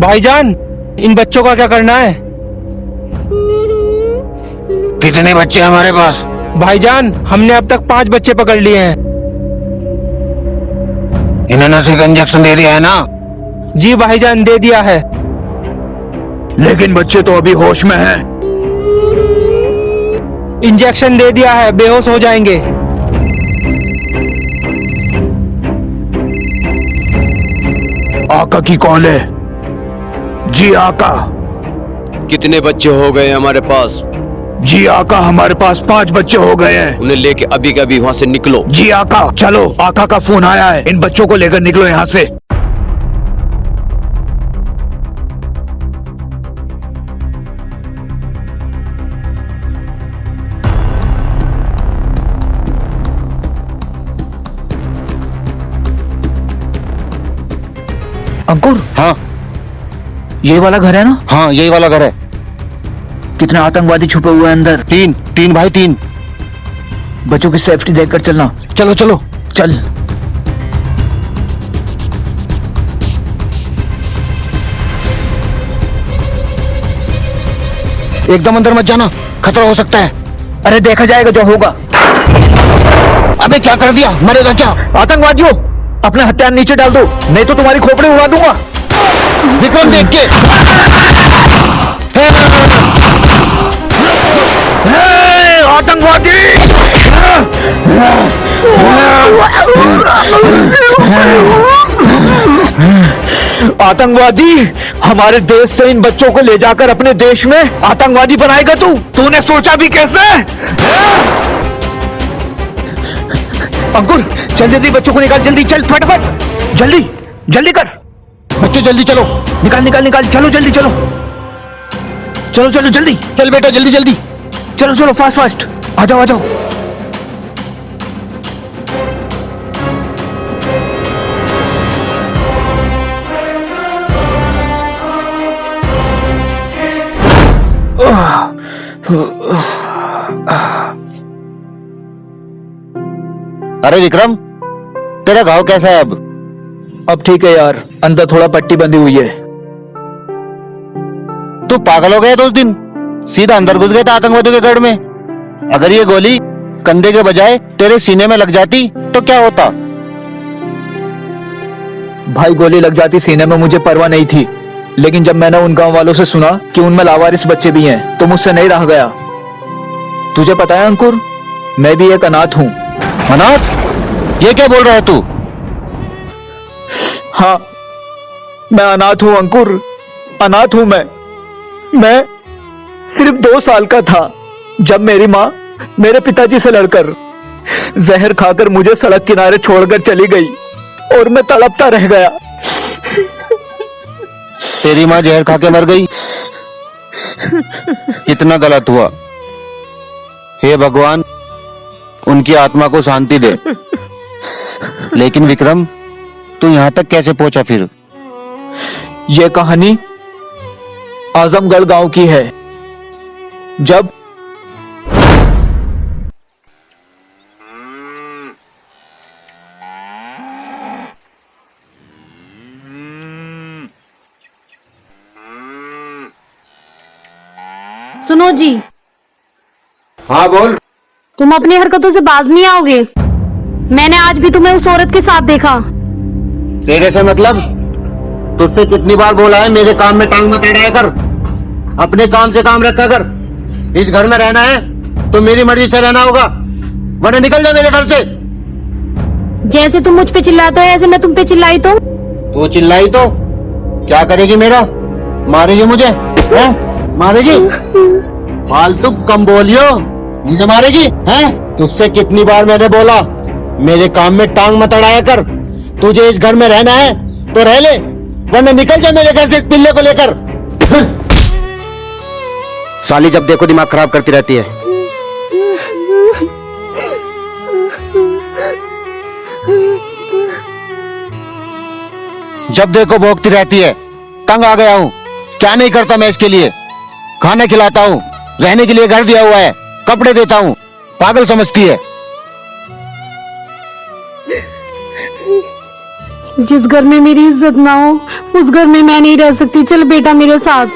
भाईजान, इन बच्चों का क्या करना है? कितने बच्चे हमारे पास? भाईजान, हमने अब तक 5 बच्चे पकड़ लिए हैं। इन्हें नशे का इंजेक्शन दे दिया है ना? जी भाईजान, दे दिया है। लेकिन बच्चे तो अभी होश में हैं। इंजेक्शन दे दिया है, बेहोश हो जाएंगे। आका की कॉल है। जी आका। कितने बच्चे हो गए हमारे पास? जी आका, हमारे पास 5 बच्चे हो गए हैं। उन्हें लेके अभी के अभी वहाँ से निकलो। जी आका। चलो, आका का फोन आया है, इन बच्चों को लेकर निकलो यहाँ से। अंकुर, हाँ ये वाला घर है ना? हाँ, यही वाला घर है। कितने आतंकवादी छुपे हुए हैं अंदर? 3 भाई 3। बच्चों की सेफ्टी देखकर चलना। चलो चलो। चल। एकदम अंदर मत जाना, खतरा हो सकता है। अरे देखा जाएगा जो होगा। अबे क्या कर दिया, मरेगा क्या? आतंकवादियों, अपने हथियार नीचे डाल दो, नहीं तो तुम्हारी खोपड़ी उड़ा दूंगा। विक्रम देख के। आतंकवादी! आतंकवादी! हमारे देश से इन बच्चों को ले जाकर अपने देश में आतंकवादी बनाएगा तू? तूने सोचा भी कैसे? अंकुर, जल्दी जल्दी बच्चों को निकाल, जल्दी चल, फटाफट, जल्दी जल्दी कर। बच्चे जल्दी चलो। निकाल निकाल निकाल, चलो जल्दी चलो, चलो चलो जल्दी, चल बेटा जल्दी जल्दी। चलो चलो, फास्ट फास्ट, आ जाओ आ जाओ। अरे विक्रम, तेरा घाव कैसा है अब? अब ठीक है यार, अंदर थोड़ा पट्टी बंधी हुई है। तू पागल हो गया था उस दिन, सीधा अंदर घुस गया था आतंकवादियों के गढ़ में। अगर ये गोली कंधे के बजाय तेरे सीने में लग जाती तो क्या होता? भाई, गोली लग जाती सीने में, मुझे परवाह नहीं थी, लेकिन जब मैंने उन गांव वालों से सुना कि उनमें लावारिस बच्चे भी हैं, तो मुझसे नहीं रहा गया। तुझे पता है अंकुर, मैं भी एक अनाथ हूँ। अनाथ? ये क्या बोल रहा है तू? हाँ, मैं अनाथ हूँ अंकुर, अनाथ हूँ मैं सिर्फ 2 साल का था जब मेरी माँ मेरे पिताजी से लड़कर जहर खाकर मुझे सड़क किनारे छोड़कर चली गई और मैं तड़पता रह गया। तेरी माँ जहर खा के मर गई? कितना गलत हुआ। हे भगवान, उनकी आत्मा को शांति दे। लेकिन विक्रम, तू यहाँ तक कैसे पहुंचा फिर? यह कहानी आजमगढ़ गांव की है। जब सुनो जी, हाँ बोल। तुम अपनी हरकतों से बाज नहीं आओगे। मैंने आज भी तुम्हें उस औरत के साथ देखा। तेरे से मतलब? तुझसे कितनी बार बोला है मेरे काम में टांग मत अड़ाया कर, अपने काम से काम रखा कर। इस घर में रहना है तो मेरी मर्जी से रहना होगा, वरना निकल जा मेरे घर से। जैसे तुम मुझ पे चिल्लाते हो, ऐसे मैं तुम पे चिल्लाई तो? तू चिल्लाई तो क्या करेगी मेरा? मारेगी मुझे? है? मारेगी? फालतू कम बोलियो, मुझे मारेगी? हैं? तुझसे कितनी बार मैंने बोला मेरे काम में टांग मत अड़ाया कर। तुझे इस घर में रहना है तो रह ले, वरना निकल जा मेरे घर से इस पिल्ले को लेकर। साली जब देखो दिमाग खराब करती रहती है। जब देखो भोंकती रहती है। तंग आ गया हूँ, क्या नहीं करता मैं इसके लिए। खाना खिलाता हूँ, रहने के लिए घर दिया हुआ है, कपड़े देता हूँ, पागल समझती है। जिस घर में मेरी इज्जत ना हो उस घर में मैं नहीं रह सकती। चल बेटा मेरे साथ।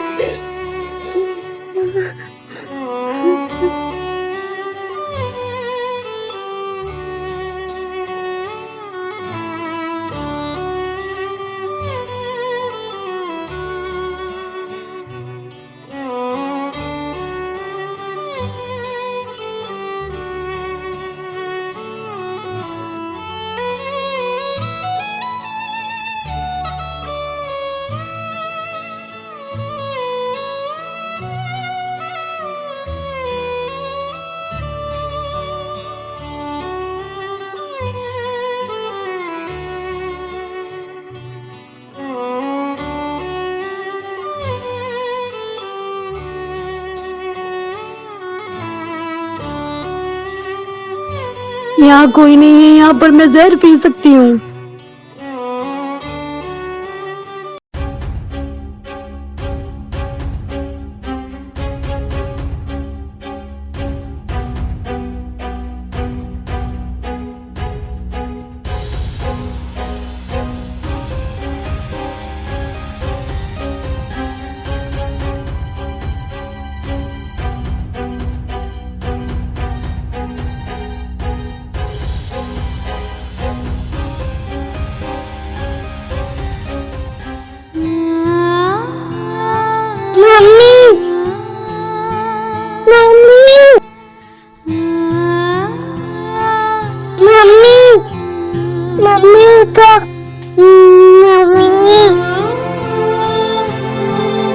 यहाँ कोई नहीं है, यहाँ पर मैं जहर पी सकती हूँ।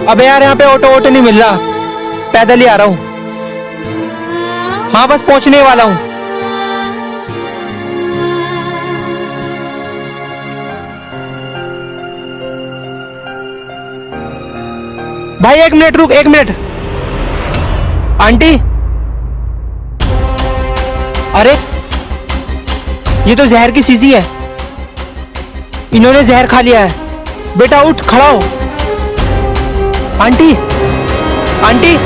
अबे यार यहाँ पे ऑटो नहीं मिल रहा, पैदल ही आ रहा हूँ। हाँ बस पहुंचने वाला हूँ। भाई 1 मिनट रुक, 1 मिनट। आंटी, अरे ये तो जहर की शीशी है, इन्होंने जहर खा लिया है। बेटा उठ, खड़ा हो। आंटी, आंटी,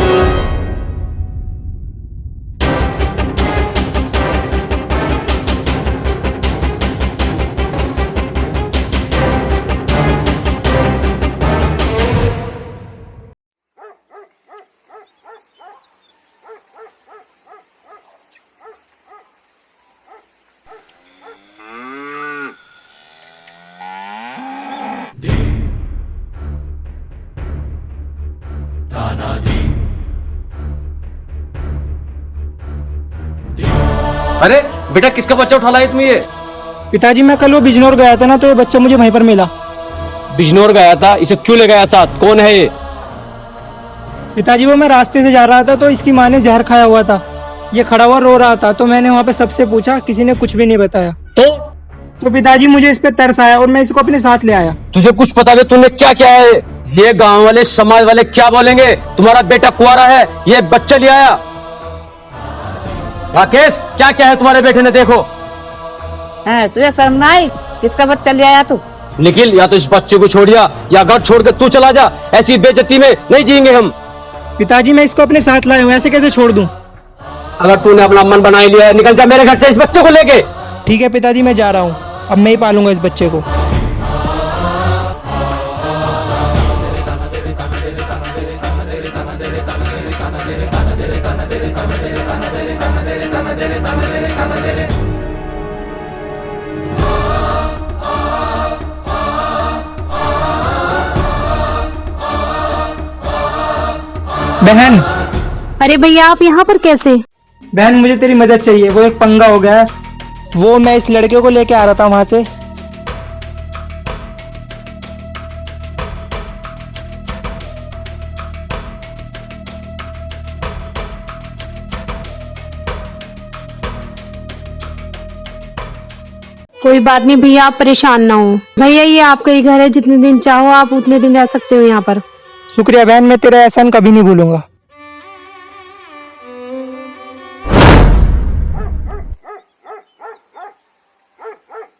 अरे बेटा, किसका बच्चा उठा लाए तुम ये? पिताजी मैं कल वो बिजनौर गया था ना, तो ये बच्चा मुझे वहीं पर मिला। बिजनौर गया था, इसे क्यों ले गया साथ? कौन है ये? पिताजी वो मैं रास्ते से जा रहा था तो इसकी माँ ने जहर खाया हुआ था, ये खड़ा हुआ रो रहा था, तो मैंने वहाँ पे सबसे पूछा, किसी ने कुछ भी नहीं बताया। तो पिताजी मुझे इस पे तरस आया और मैं इसको अपने साथ ले आया। तुझे कुछ पता है तूने क्या किया है? ये गांव वाले, समाज वाले क्या बोलेंगे? तुम्हारा बेटा कुंवारा है, ये बच्चा ले आया। राकेश, क्या क्या है तुम्हारे बेटे ने? देखो। है तुझे शर्म ना आई? किसका बच्चा ले आया तू? निखिल, या तो इस बच्चे को छोड़िया या घर छोड़ के तू चला जा। ऐसी बेइज्जती में नहीं जिएंगे हम। पिताजी मैं इसको अपने साथ लाया हूँ, ऐसे कैसे छोड़ दूं? अगर तूने अपना मन बना ही लिया है, निकल जा मेरे घर से इस बच्चे को लेके। ठीक है पिताजी, मैं जा रहा हूँ, अब मैं ही पालूंगा इस बच्चे को। बहन। अरे भैया आप यहाँ पर कैसे? बहन मुझे तेरी मदद चाहिए, वो एक पंगा हो गया है। वो मैं इस लड़के को लेके आ रहा था वहां से। कोई बात नहीं भैया, आप परेशान ना हो। भैया ये आपका ही घर है, जितने दिन चाहो आप उतने दिन रह सकते हो यहाँ पर। शुक्रिया बहन, मैं तेरा एहसान कभी नहीं भूलूंगा।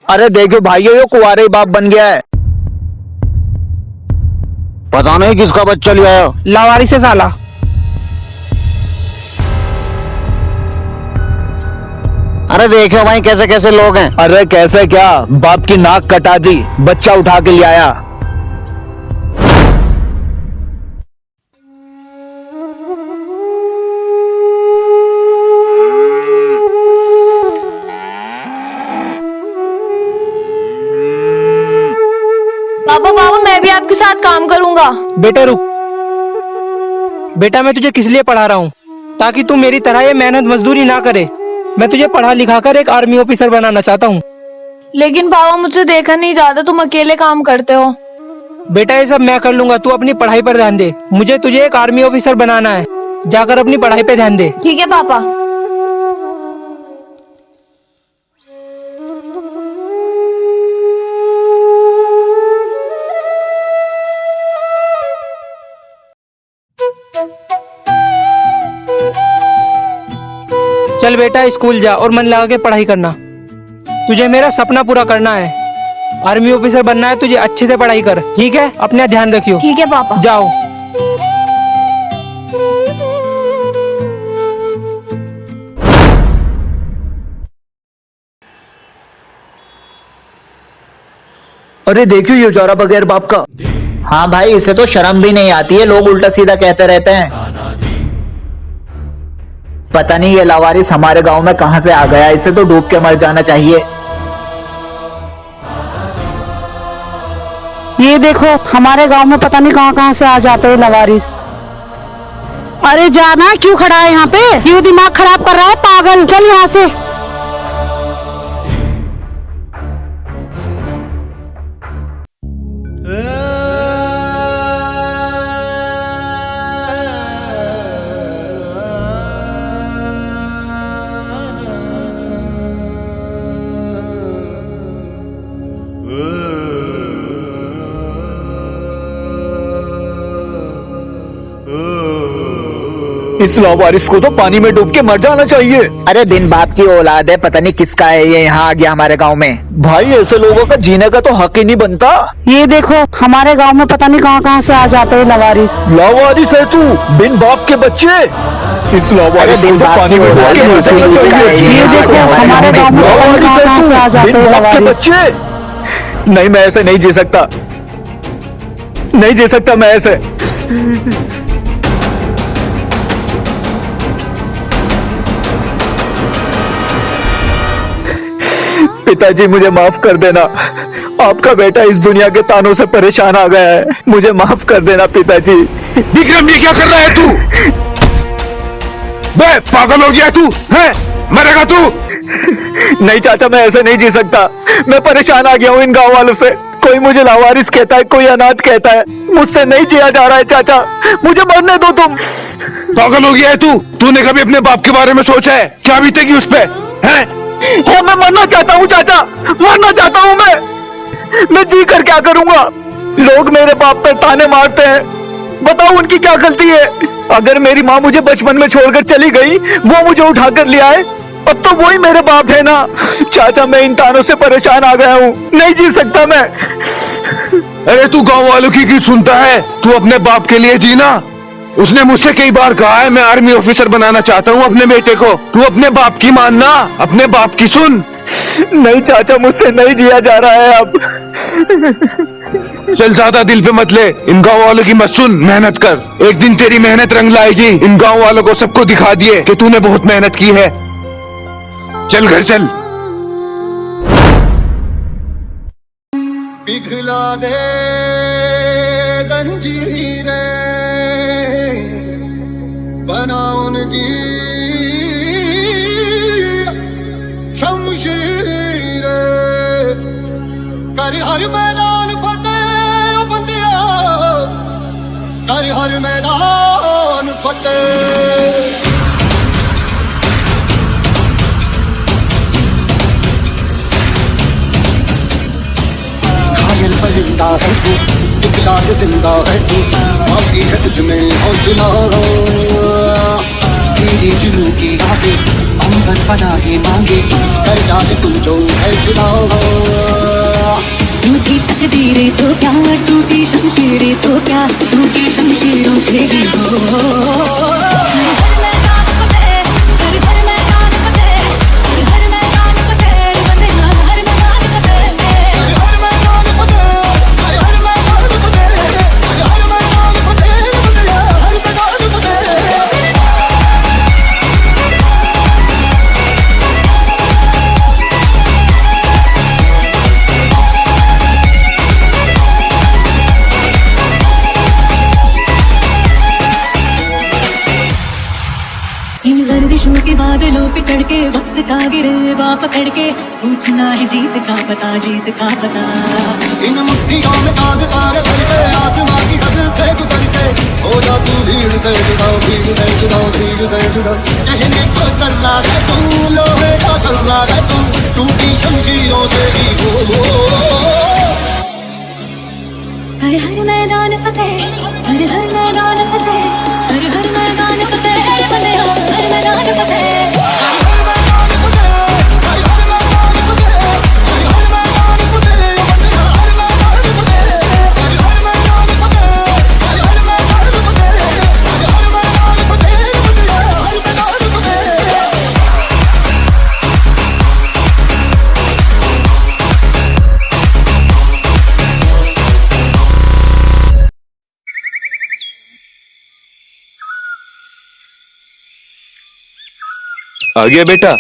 अरे देखो भाइयों, ये कुंवारे बाप बन गया है। पता नहीं किसका बच्चा ले आया। लावारी से साला। अरे देखो भाई कैसे कैसे लोग हैं। अरे कैसे क्या, बाप की नाक कटा दी, बच्चा उठा के ले आया। पापा पापा मैं भी आपके साथ काम करूंगा। बेटा रुक। बेटा मैं तुझे किस लिए पढ़ा रहा हूँ? ताकि तू मेरी तरह ये मेहनत मजदूरी ना करे। मैं तुझे पढ़ा लिखा कर एक आर्मी ऑफिसर बनाना चाहता हूँ। लेकिन पापा मुझसे देखा नहीं जाता, तुम अकेले काम करते हो। बेटा ये सब मैं कर लूंगा, तू अपनी पढ़ाई पर ध्यान दे। मुझे तुझे एक आर्मी ऑफिसर बनाना है, जाकर अपनी पढ़ाई पे ध्यान दे। ठीक है पापा। चल बेटा स्कूल जा और मन लगा के पढ़ाई करना। तुझे मेरा सपना पूरा करना है, आर्मी ऑफिसर बनना है तुझे। अच्छे से पढ़ाई कर, ठीक है? अपना ध्यान रखियो। ठीक है पापा। जाओ। अरे देखियो ये चौरा बगैर बाप का। हाँ भाई, इसे तो शर्म भी नहीं आती है, लोग उल्टा सीधा कहते रहते हैं। पता नहीं ये लावारिस हमारे गांव में कहां से आ गया, इसे तो डूब के मर जाना चाहिए। ये देखो हमारे गांव में पता नहीं कहां कहां से आ जाते हैं लवारिस। अरे जाना, क्यों खड़ा है यहाँ पे? क्यों दिमाग खराब कर रहा है पागल? चल यहाँ से। इस लावारिस को तो पानी में डूब के मर जाना चाहिए। अरे बिन बाप की औलाद है, पता नहीं किसका है ये, यहाँ आ गया हमारे गांव में। भाई ऐसे लोगों का जीने का तो हक ही नहीं बनता। ये देखो हमारे गांव में पता नहीं कहां कहां से आ जाते हैं लवारिस। लावारिस है तू, बिन बाप के बच्चे। इस लावारिस को तो पानी में डूब के मर जाना चाहिए। ये देखो हमारे गांव में पता नहीं कहां कहां से आ जाते हैं बिन बाप के लवारिस। बच्चे। नहीं मैं ऐसे नहीं जी सकता, नहीं जी सकता मैं ऐसे। पिताजी मुझे माफ कर देना, आपका बेटा इस दुनिया के तानों से परेशान आ गया है, मुझे माफ कर देना पिताजी। विक्रम ये क्या कर रहा है तू? बे पागल हो गया तू? है मरेगा तू? नहीं चाचा मैं ऐसे नहीं जी सकता, मैं परेशान आ गया हूँ इन गांव वालों से। कोई मुझे लावारिस कहता है, कोई अनाथ कहता है, मुझसे नहीं जिया जा रहा है चाचा, मुझे मरने दो तुम। पागल हो गया है तू? तूने कभी अपने बाप के बारे में सोचा है? क्या बीतेगी उस पे? हैं? हाँ मैं मरना चाहता हूँ चाचा, मरना चाहता हूँ मैं जी कर क्या करूंगा? लोग मेरे बाप पर ताने मारते हैं, बताओ उनकी क्या गलती है? अगर मेरी माँ मुझे बचपन में छोड़कर चली गई, वो मुझे उठाकर ले आए, अब तो वही मेरे बाप है ना। चाचा मैं इन तानों से परेशान आ गया हूँ, नहीं जी सकता मैं। अरे तू गांव वालों की क्यों सुनता है? तू अपने बाप के लिए जीना। उसने मुझसे कई बार कहा है मैं आर्मी ऑफिसर बनाना चाहता हूँ अपने बेटे को। तू अपने बाप की मानना, अपने बाप की सुन। नहीं चाचा मुझसे नहीं जिया जा रहा है अब। चल ज्यादा दिल पे मत ले, इन गांव वालों की मत सुन, मेहनत कर। एक दिन तेरी मेहनत रंग लाएगी, इन गांव वालों को सबको दिखा दिए कि तूने बहुत मेहनत की है। चल घर चल। पिघला दे जंजीरें, बना उनकी शमशीरें, कर हर मैदान फतेह बंदिया, कर हर मैदान फतेह। घायल परिंदा है तू, दिखला के जिंदा है तू, बाकी है तुझमें हौसला। तेरी जुनू की आगे अंबर बना के मांगे, कर डाले तू जो फैसला। टूटी तकदीरें तो क्या, टूटी शमशीरें तो क्या, टूटी शमशीरों से भी हो। लड़के पूछना है जीत का पता, जीत का पता। इन मुट्ठियों में चांद तारे भर के आसमां की हद से गुजर के हो जा तू भीड़ से जुदा, भीड़ से जुदा, भीड़ से जुदा। कहने को चलना है तू, लोहे का चलना है तू, टूटी शमशीरों से ही हो। हर हर मैदान फतेह, हर हर मैदान फतेह, हर हर मैदान फतेह, हर मैदान फतेह। आ गया बेटा?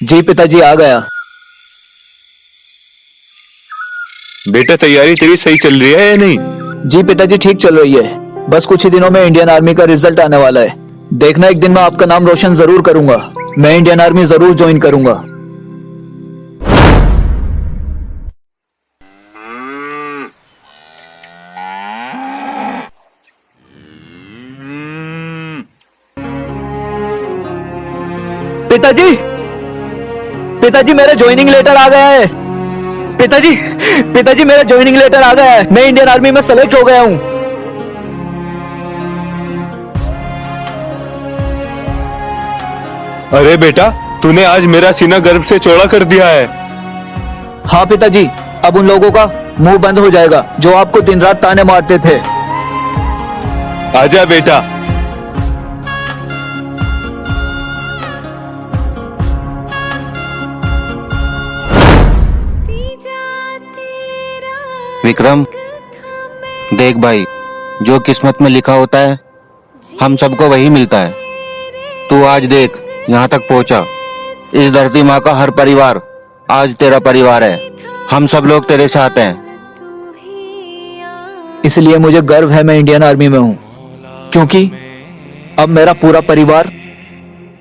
जी पिताजी आ गया। बेटा तैयारी तेरी सही चल रही है या नहीं? जी पिताजी ठीक चल रही है। बस कुछ ही दिनों में इंडियन आर्मी का रिजल्ट आने वाला है। देखना एक दिन मैं आपका नाम रोशन जरूर करूंगा। मैं इंडियन आर्मी जरूर ज्वाइन करूंगा। पिताजी, पिताजी मेरा ज्वाइनिंग लेटर आ गया है। पिताजी, पिताजी मेरा ज्वाइनिंग लेटर आ गया है। मैं इंडियन आर्मी में सेलेक्ट हो गया हूँ। अरे बेटा, तूने आज मेरा सीना गर्व से चौड़ा कर दिया है। हाँ पिताजी, अब उन लोगों का मुंह बंद हो जाएगा जो आपको दिन रात ताने मारते थे। आजा बेटा। विक्रम, देख भाई, जो किस्मत में लिखा होता है हम सबको वही मिलता है। तू आज देख यहाँ तक पहुँचा। इस धरती माँ का हर परिवार आज तेरा परिवार है। हम सब लोग तेरे साथ हैं। इसलिए मुझे गर्व है मैं इंडियन आर्मी में हूँ, क्योंकि अब मेरा पूरा परिवार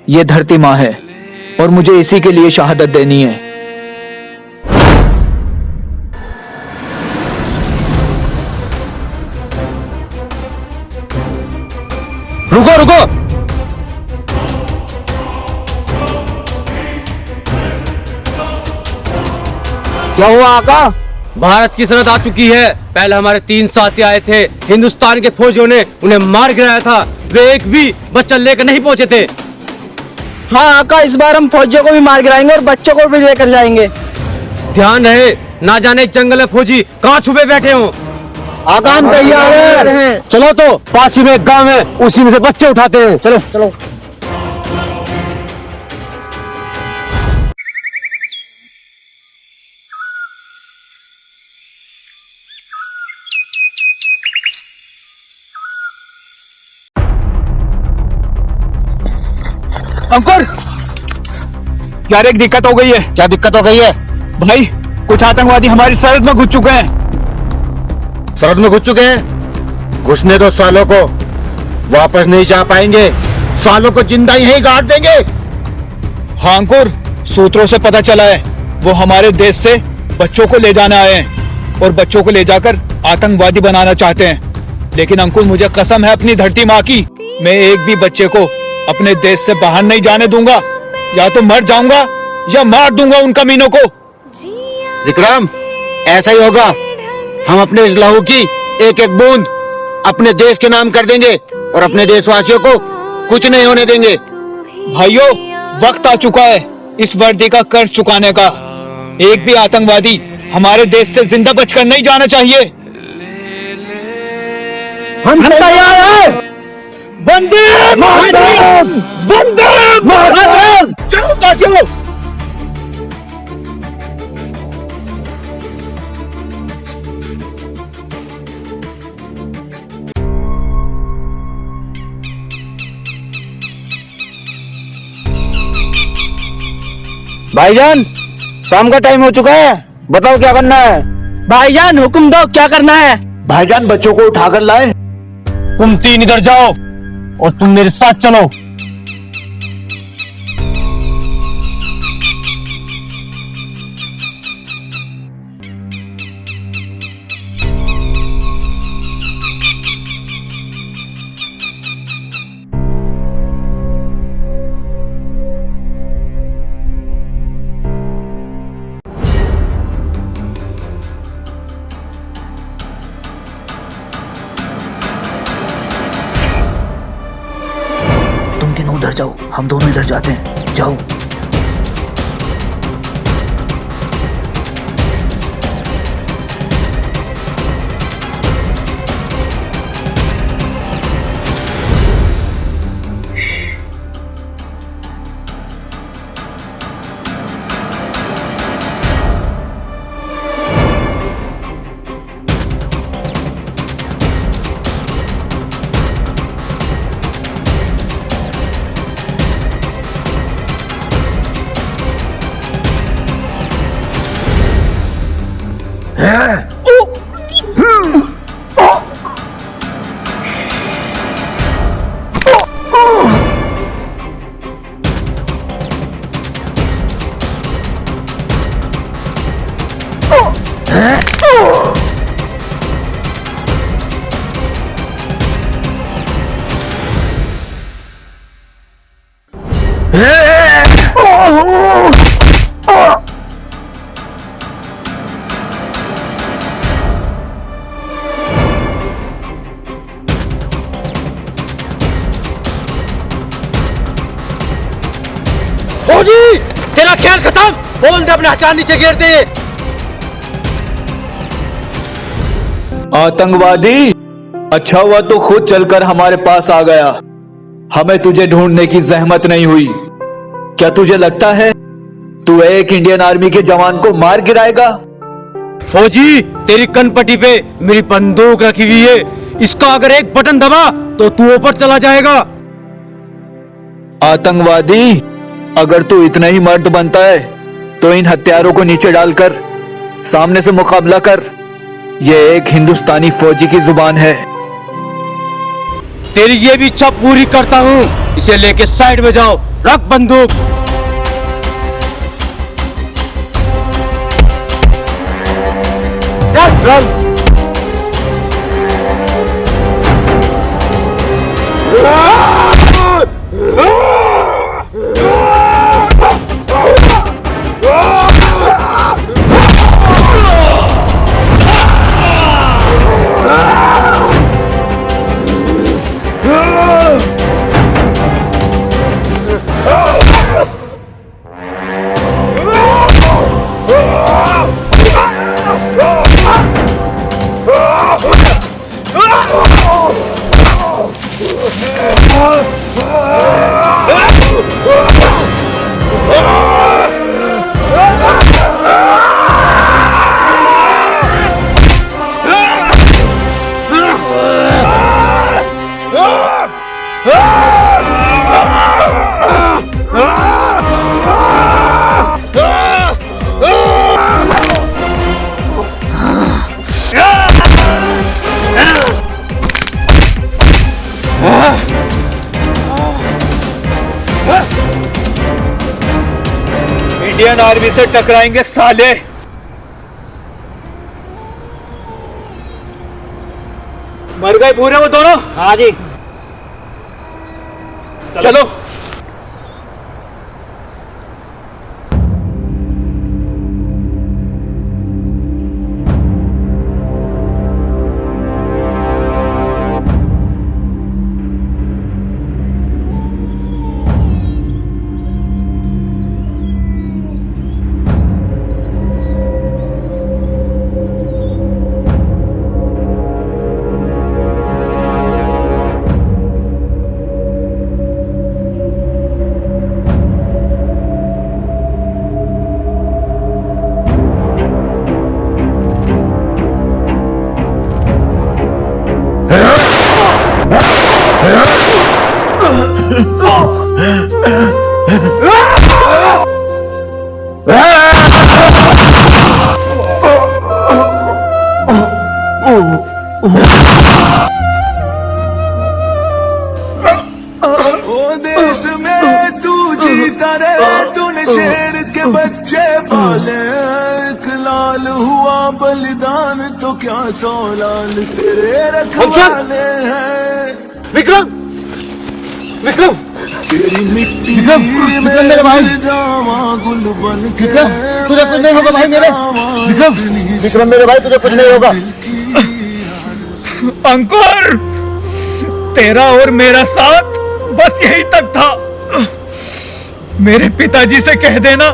ये धरती माँ है और मुझे इसी के लिए शहादत देनी है। रुको रुको, क्या हुआ आका? भारत की सरहद आ चुकी है। पहले हमारे 3 साथी आए थे, हिंदुस्तान के फौजियों ने उन्हें मार गिराया था। वे एक भी बच्चा लेकर नहीं पहुंचे थे। हाँ आका, इस बार हम फौजियों को भी मार गिराएंगे और बच्चों को भी लेकर जाएंगे। ध्यान रहे, ना जाने जंगल में फौजी कहाँ छुपे बैठे हों। आका हम तैयार हैं। चलो तो पास ही में एक गांव है, उसी में से बच्चे उठाते हैं। चलो चलो। अंकुर, यार एक दिक्कत हो गई है। क्या दिक्कत हो गई है? भाई, कुछ आतंकवादी हमारी सरहद में घुस चुके हैं। सरहद में घुस चुके हैं? घुसने दो सालों को, वापस नहीं जा पाएंगे। सालों को जिंदा यहीं गाड़ देंगे। हाँ अंकुर, सूत्रों से पता चला है वो हमारे देश से बच्चों को ले जाने आए हैं और बच्चों को ले जाकर आतंकवादी बनाना चाहते हैं। लेकिन अंकुर, मुझे कसम है अपनी धरती माँ की, मैं एक भी बच्चे को अपने देश से बाहर नहीं जाने दूंगा। या तो मर जाऊंगा या मार दूंगा उन कमीनों को। विक्रम, ऐसा ही होगा। हम अपने इस लहू की एक एक बूंद अपने देश के नाम कर देंगे और अपने देशवासियों को कुछ नहीं होने देंगे। भाइयों, वक्त आ चुका है इस वर्दी का कर्ज चुकाने का। एक भी आतंकवादी हमारे देश से जिंदा बचकर नहीं जाना चाहिए। हम तैयार हैं। वंदे मातरम! वंदे मातरम! चलो साथियों। भाईजान, शाम का टाइम हो चुका है, बताओ क्या करना है। भाईजान हुक्म दो, क्या करना है? भाईजान बच्चों को उठाकर लाए। तुम 3 इधर जाओ और तुम मेरे साथ चलो। उधर जाओ, हम दोनों इधर जाते हैं, जाओ। फौजी, तेरा खेल खत्म। बोल दे अपने हथियार नीचे गिर दे। आतंकवादी, अच्छा हुआ तो खुद चलकर हमारे पास आ गया, हमें तुझे ढूंढने की जहमत नहीं हुई। क्या तुझे लगता है तू एक इंडियन आर्मी के जवान को मार गिराएगा? फौजी, तेरी कनपट्टी पे मेरी बंदूक रखी हुई है, इसका अगर एक बटन दबा तो तू ऊपर चला जाएगा। आतंकवादी, अगर तू इतना ही मर्द बनता है तो इन हथियारों को नीचे डालकर सामने से मुकाबला कर। यह एक हिंदुस्तानी फौजी की जुबान है। तेरी ये भी इच्छा पूरी करता हूँ। इसे लेके साइड में जाओ, रख बंदूक। चल। इंडियन आर्मी से टकराएंगे साले। मर गए पूरे वो दोनों? हाँ जी। चलो। देश में तू जीता रहे, तूने शेर के बच्चे पाले। एक लाल हुआ बलिदान तो क्या 100 लाल तेरे रखवाले हैं। विक्रम, विक्रम, तेरी मिट्टी विक्रम मेरे भाई, गुल बन के तुझे कुछ नहीं होगा भाई मेरे। विक्रम मेरे भाई, तुझे कुछ नहीं होगा। अंकुर, तेरा और मेरा साथ बस यहीं तक था। मेरे पिताजी से कह देना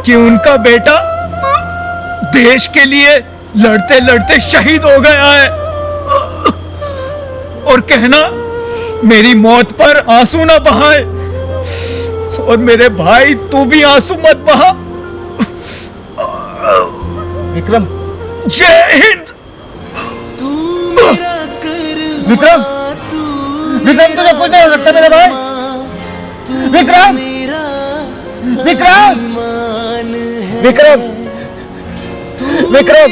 कि उनका बेटा देश के लिए लड़ते लड़ते शहीद हो गया है, और कहना मेरी मौत पर आंसू ना बहाए, और मेरे भाई तू भी आंसू मत बहा। विक्रम, जय हिंद। विक्रम, विक्रम तुझे कुछ नहीं हो सकता मेरे भाई। विक्रम, विक्रम, विक्रम, विक्रम,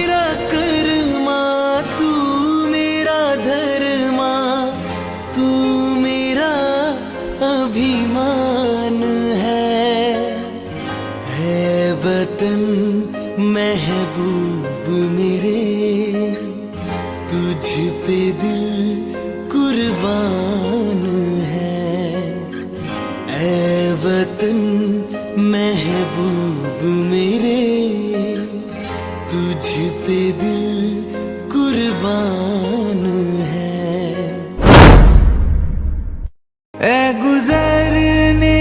अभिमान है वतन महबूब मेरे, तुझ पे दिल कुर्बान है। ऐ वतन महबूब मेरे, तुझ पे दिल कुर्बान है। ऐ गुजरने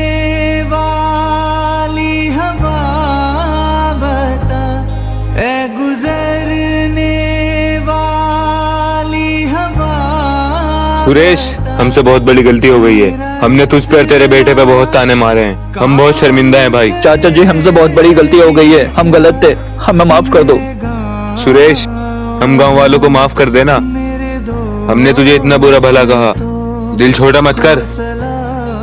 वाली हवा बता, ऐ गुजरने वाली हवा। सुरेश, हमसे बहुत बड़ी गलती हो गई है। हमने तुझ पे और तेरे बेटे पे बहुत ताने मारे हैं। हम बहुत शर्मिंदा हैं भाई। चाचा जी, हमसे बहुत बड़ी गलती हो गई है, हम गलत थे, हमें माफ कर दो। सुरेश, हम गांव वालों को माफ कर देना। हमने तुझे इतना बुरा भला कहा, दिल छोटा मत कर।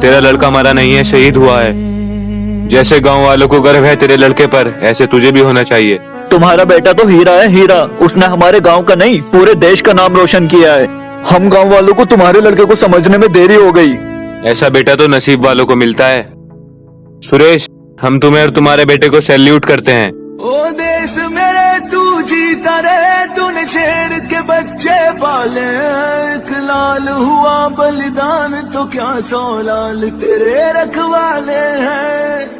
तेरा लड़का मरा नहीं है, शहीद हुआ है। जैसे गांव वालों को गर्व है तेरे लड़के पर, ऐसे तुझे भी होना चाहिए। तुम्हारा बेटा तो हीरा है, हीरा। उसने हमारे गांव का नहीं, पूरे देश का नाम रोशन किया है। हम गांव वालों को तुम्हारे लड़के को समझने में देरी हो गई। ऐसा बेटा तो नसीब वालों को मिलता है। सुरेश, हम तुम्हें और तुम्हारे बेटे को सैल्यूट करते हैं। ओ देश मेरे तू जीता रहे, तूने शेर के बच्चे पाले। एक लाल हुआ बलिदान तो क्या 100 लाल तेरे रखवाले हैं।